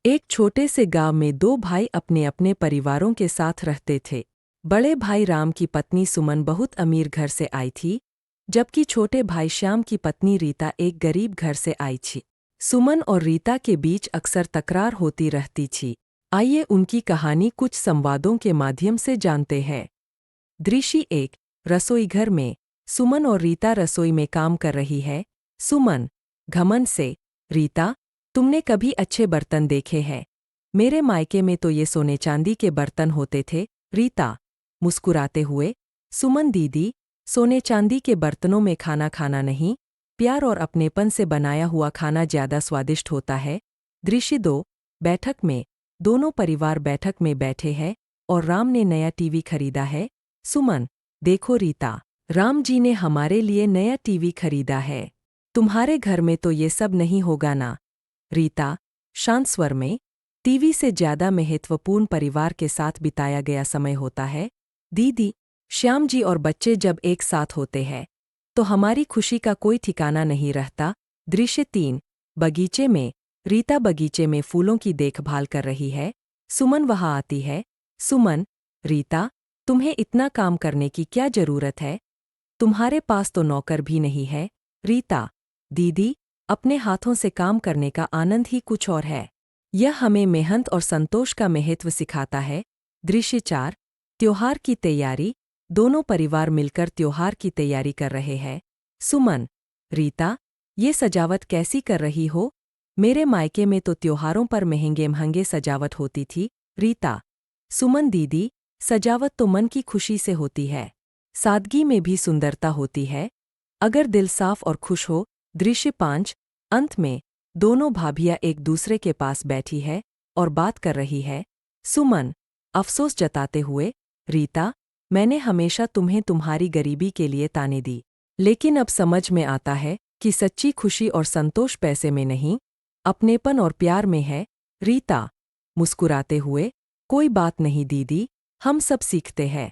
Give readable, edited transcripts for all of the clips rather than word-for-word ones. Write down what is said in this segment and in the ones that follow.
एक छोटे से गांव में दो भाई अपने अपने परिवारों के साथ रहते थे। बड़े भाई राम की पत्नी सुमन बहुत अमीर घर से आई थी, जबकि छोटे भाई श्याम की पत्नी रीता एक गरीब घर से आई थी। सुमन और रीता के बीच अक्सर तकरार होती रहती थी। आइए उनकी कहानी कुछ संवादों के माध्यम से जानते हैं। दृश्य 1। रसोई घर में सुमन और रीता रसोई में काम कर रही है। सुमन घमंड से, रीता, तुमने कभी अच्छे बर्तन देखे हैं? मेरे मायके में तो ये सोने चांदी के बर्तन होते थे। रीता मुस्कुराते हुए, सुमन दीदी, सोने चांदी के बर्तनों में खाना खाना नहीं, प्यार और अपनेपन से बनाया हुआ खाना ज्यादा स्वादिष्ट होता है। दृश्य 2। बैठक में दोनों परिवार बैठक में बैठे हैं और राम ने नया टीवी खरीदा है। सुमन, देखो रीता, राम जी ने हमारे लिए नया टीवी खरीदा है। तुम्हारे घर में तो ये सब नहीं होगा ना? रीता शांत स्वर में, टीवी से ज्यादा महत्वपूर्ण परिवार के साथ बिताया गया समय होता है। दीदी, श्याम जी और बच्चे जब एक साथ होते हैं तो हमारी खुशी का कोई ठिकाना नहीं रहता। दृश्य 3। बगीचे में रीता बगीचे में फूलों की देखभाल कर रही है। सुमन वहां आती है। सुमन, रीता, तुम्हें इतना काम करने की क्या जरूरत है? तुम्हारे पास तो नौकर भी नहीं है। रीता, दीदी, अपने हाथों से काम करने का आनंद ही कुछ और है। यह हमें मेहनत और संतोष का महत्व सिखाता है। दृश्य 4। त्योहार की तैयारी दोनों परिवार मिलकर त्योहार की तैयारी कर रहे हैं। सुमन, रीता, ये सजावट कैसी कर रही हो? मेरे मायके में तो त्योहारों पर महंगे महंगे सजावट होती थी। रीता, सुमन दीदी, सजावट तो मन की खुशी से होती है, सादगी में भी सुंदरता होती है, अगर दिल साफ और खुश हो। दृश्य 5। अंत में दोनों भाभियां एक दूसरे के पास बैठी है और बात कर रही है। सुमन अफसोस जताते हुए, रीता, मैंने हमेशा तुम्हें तुम्हारी गरीबी के लिए ताने दी, लेकिन अब समझ में आता है कि सच्ची खुशी और संतोष पैसे में नहीं, अपनेपन और प्यार में है। रीता मुस्कुराते हुए, कोई बात नहीं दीदी, हम सब सीखते हैं।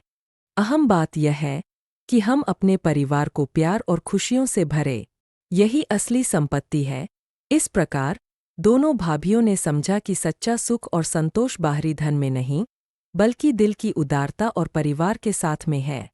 अहम बात यह है कि हम अपने परिवार को प्यार और खुशियों से भरें, यही असली संपत्ति है। इस प्रकार दोनों भाभियों ने समझा कि सच्चा सुख और संतोष बाहरी धन में नहीं, बल्कि दिल की उदारता और परिवार के साथ में है।